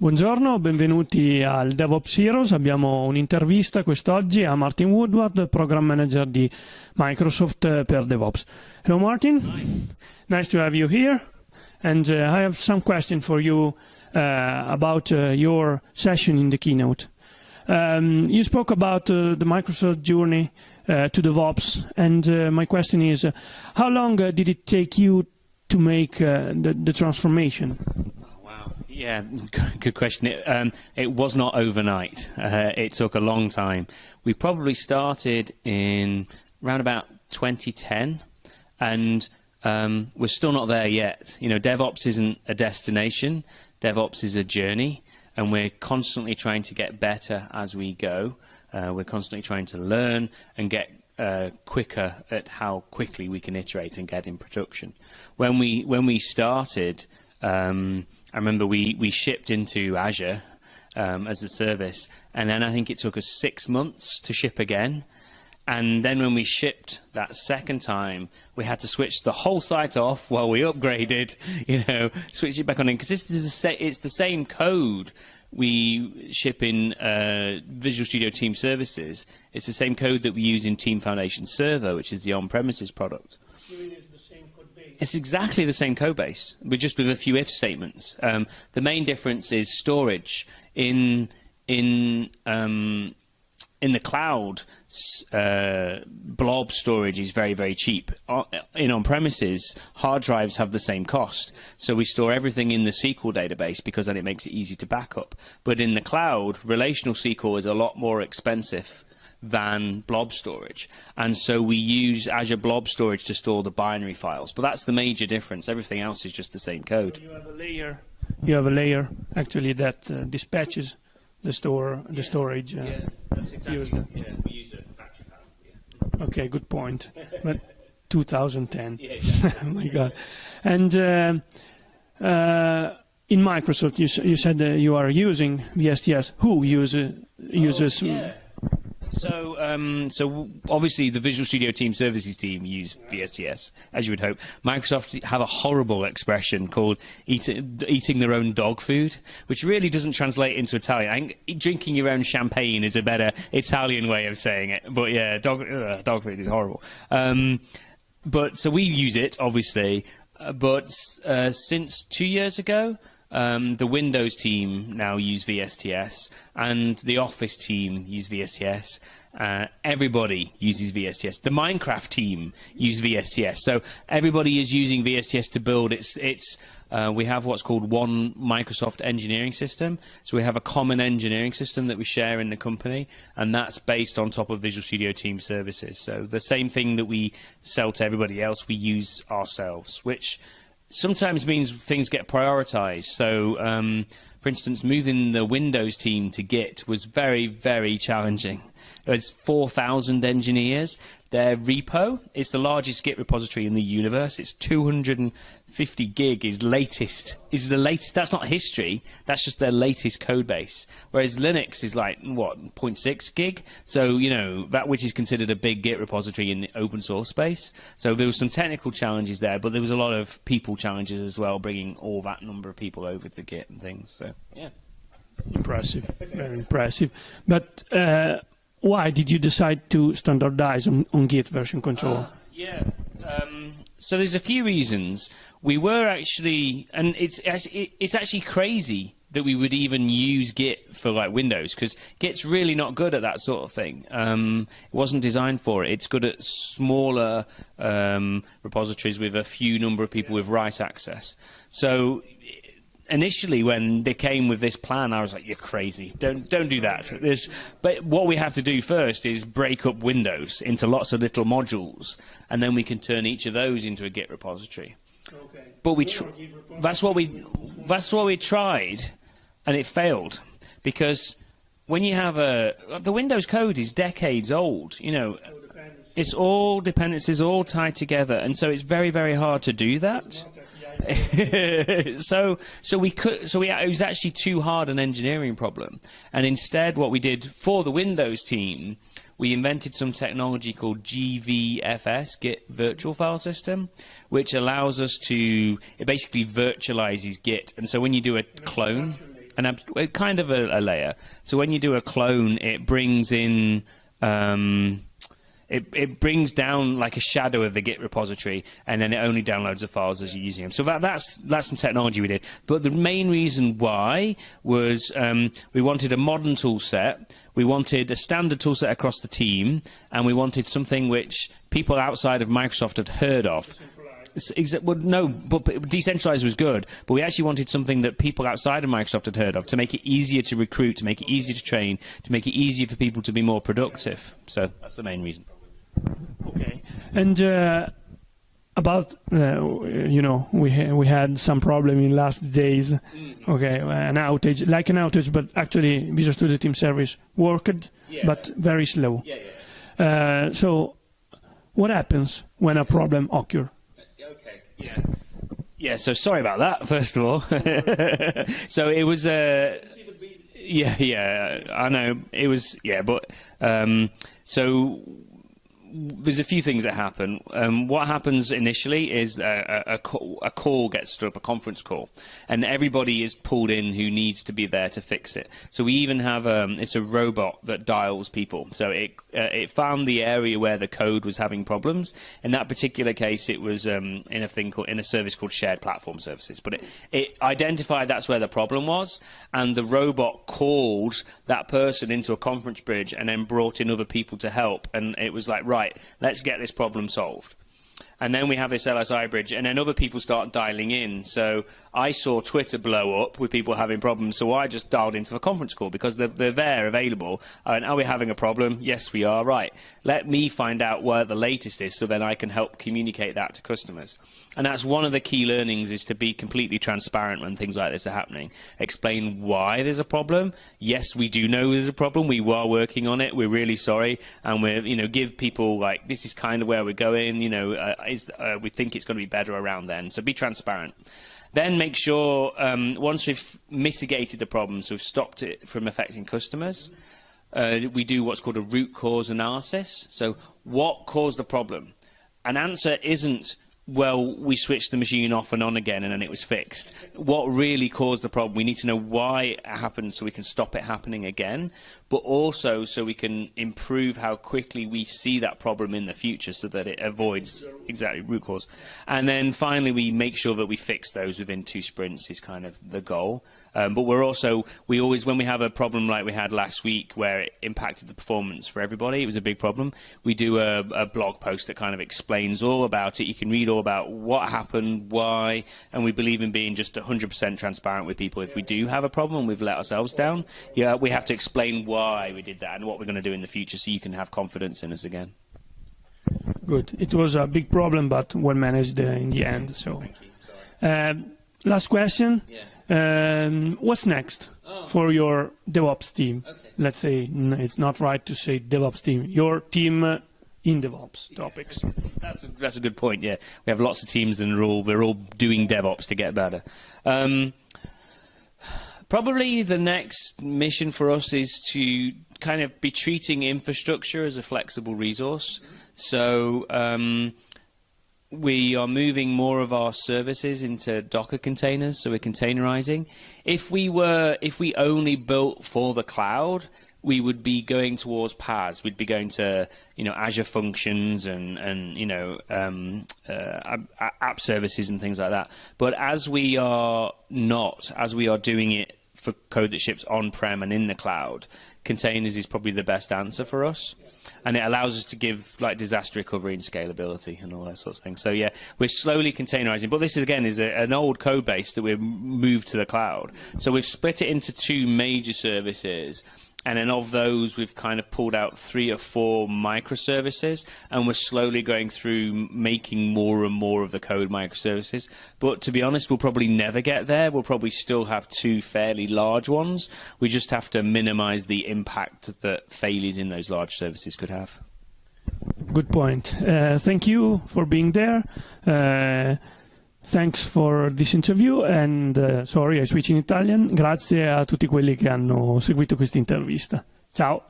Buongiorno, benvenuti al DevOps Heroes. Abbiamo un'intervista quest'oggi a Martin Woodward, Program Manager di Microsoft per DevOps. Hello Martin. Hi. Nice to have you here. And I have some questions for you about your session in the keynote. You spoke about the Microsoft journey to DevOps, and my question is, how long did it take you to make the transformation? Yeah, good question. It was not overnight. It took a long time. We probably started in around about 2010, and we're still not there yet. You know, DevOps isn't a destination. DevOps is a journey, and we're constantly trying to get better as we go. We're constantly trying to learn and get quicker at how quickly we can iterate and get in production. When we started, I remember we shipped into Azure as a service, and then I think it took us 6 months to ship again. And then when we shipped that second time, we had to switch the whole site off while we upgraded, switch it back on in, because it's the same code we ship in Visual Studio Team Services. It's the same code that we use in Team Foundation Server, which is the on-premises product. It's exactly the same code base, but just with a few if statements. The main difference is storage. In the cloud, blob storage is very, very cheap. In on-premises, hard drives have the same cost. So we store everything in the SQL database because then it makes it easy to back up. But in the cloud, relational SQL is a lot more expensive than blob storage, and so we use Azure Blob Storage to store the binary files. But that's the major difference. Everything else is just the same code. So you have a layer actually that dispatches the storage. Yeah, that's exactly. We use a factory file. Yeah. Okay, good point. But 2010. Yeah, exactly. Oh my God. And in Microsoft, you said you are using VSTS. Who uses? Yeah. So obviously the Visual Studio Team Services team use VSTS, as you would hope. Microsoft have a horrible expression called eating their own dog food, which really doesn't translate into Italian. I think drinking your own champagne is a better Italian way of saying it. But yeah, dog food is horrible. But so we use it, obviously. But since 2 years ago, the Windows team now use VSTS, and the Office team use VSTS. Everybody uses VSTS. The Minecraft team use VSTS. So everybody is using VSTS to build we have what's called one Microsoft engineering system. So we have a common engineering system that we share in the company, and that's based on top of Visual Studio Team Services. So the same thing that we sell to everybody else, we use ourselves, which sometimes means things get prioritized. So, for instance, moving the Windows team to Git was very, very challenging. There's 4,000 engineers. Their repo is the largest Git repository in the universe. It's 250 gig is the latest. That's not history. That's just their latest code base. Whereas Linux is like, what, 0.6 gig? So, that which is considered a big Git repository in the open source space. So there was some technical challenges there, but there was a lot of people challenges as well, bringing all that number of people over to Git and things. So, yeah. Impressive. Very impressive. But why did you decide to standardize on Git version control? So there's a few reasons. We were actually, and it's actually crazy that we would even use Git for like Windows, because Git's really not good at that sort of thing. It wasn't designed for it. It's good at smaller repositories with a few number of people with write access. So initially, when they came with this plan, I was like, "You're crazy! Don't do that." But what we have to do first is break up Windows into lots of little modules, and then we can turn each of those into a Git repository. Okay. But that's what we tried, and it failed, because when you have the Windows code is decades old. It's all dependencies all tied together, and so it's very, very hard to do that. So it was actually too hard an engineering problem, and instead what we did for the Windows team, we invented some technology called GVFS, Git Virtual File System, which allows us to, it basically virtualizes Git, and so when you do a clone, kind of a layer. So when you do a clone, it brings in it brings down like a shadow of the Git repository, and then it only downloads the files as you're using them. So that's some technology we did. But the main reason why was we wanted a modern tool set, we wanted a standard tool set across the team, and we wanted something which people outside of Microsoft had heard of. Well, no, but decentralized was good, but we actually wanted something that people outside of Microsoft had heard of, to make it easier to recruit, to make it easier to train, to make it easier for people to be more productive. So that's the main reason. Okay, and about we had some problem in last days. Okay, an outage, but actually Visual Studio Team Service worked, but very slow. So what happens when a problem occurs? Yeah, so sorry about that, first of all. So it was I know it was, but so there's a few things that happen. What happens initially is a call gets stood up, a conference call, and everybody is pulled in who needs to be there to fix it. So we even have it's a robot that dials people. So it found the area where the code was having problems. In that particular case, it was in a service called Shared Platform Services. But it identified that's where the problem was, and the robot called that person into a conference bridge and then brought in other people to help. And it was like, right, let's get this problem solved. And then we have this LSI bridge, and then other people start dialing in. So I saw Twitter blow up with people having problems, so I just dialed into the conference call because they're there, available. And are we having a problem? Yes, we are. Right. Let me find out where the latest is, so then I can help communicate that to customers. And that's one of the key learnings, is to be completely transparent when things like this are happening. Explain why there's a problem. Yes, we do know there's a problem. We are working on it. We're really sorry. And we're, give people, like, this is kind of where we're going, we think it's going to be better around then. So be transparent. Then make sure, once we've mitigated the problem, so we've stopped it from affecting customers, we do what's called a root cause analysis. So what caused the problem? An answer isn't, well, we switched the machine off and on again and then it was fixed. What really caused the problem? We need to know why it happened so we can stop it happening again, but also so we can improve how quickly we see that problem in the future so that it avoids exactly root cause. And then finally we make sure that we fix those within 2 sprints is kind of the goal. But we always, when we have a problem like we had last week where it impacted the performance for everybody, it was a big problem, we do a blog post that kind of explains all about it. You can read all about what happened, why, and we believe in being just 100% transparent with people. If we do have a problem, we've let ourselves down, we have to explain why we did that and what we're going to do in the future so you can have confidence in us again. Good. It was a big problem, but well managed in the end. So, last question. What's next for your DevOps team? Okay. Let's say it's not right to say DevOps team. Your team in DevOps topics. That's a good point. Yeah, we have lots of teams, and we're all doing DevOps to get better. Probably the next mission for us is to kind of be treating infrastructure as a flexible resource. So we are moving more of our services into Docker containers, so we're containerizing. If we only built for the cloud, we would be going towards PaaS. We'd be going to, Azure Functions and app services and things like that. But as we are doing it for code that ships on-prem and in the cloud, containers is probably the best answer for us. And it allows us to give like disaster recovery and scalability and all those sorts of things. So yeah, we're slowly containerizing. But this is an old code base that we've moved to the cloud. So we've split it into 2 major services. And then of those, we've kind of pulled out 3 or 4 microservices, and we're slowly going through making more and more of the code microservices. But to be honest, we'll probably never get there. We'll probably still have 2 fairly large ones. We just have to minimize the impact that failures in those large services could have. Good point. Thank you for being there. Thanks for this interview, and sorry, I switch in Italian. Grazie a tutti quelli che hanno seguito questa intervista. Ciao.